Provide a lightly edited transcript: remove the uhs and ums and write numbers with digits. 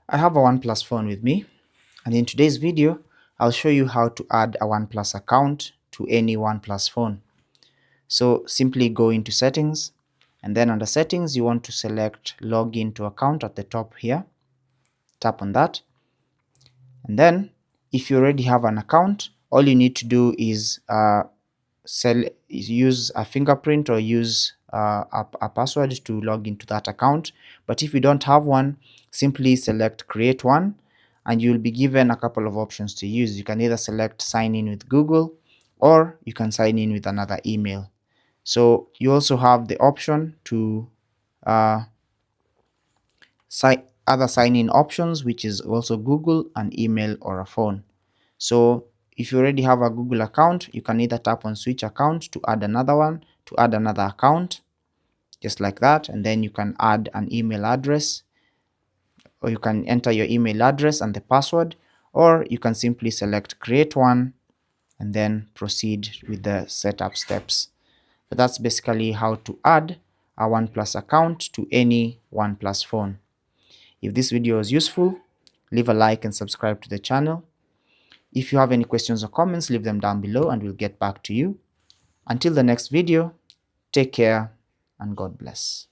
I have a OnePlus phone with me, and in today's video I'll show you how to add a OnePlus account to any OnePlus phone. So simply go into settings, and then under settings you want to select login to account at the top here. Tap on that, and then if you already have an account, all you need to do is use a fingerprint or use a password to log into that account. But if you don't have one, simply select create one, and you'll be given a couple of options to use. You can either select sign in with Google, or you can sign in with another email. So you also have the option to other sign-in options, which is also Google, an email, or a phone. So if you already have a Google account, you can either tap on switch account to add another one, to add another account, just like that, and then you can add an email address, or you can enter your email address and the password, or you can simply select create one and then proceed with the setup steps. So that's basically how to add a OnePlus account to any OnePlus phone. If this video was useful, leave a like and subscribe to the channel. If you have any questions or comments, leave them down below and we'll get back to you. Until the next video, take care and God bless.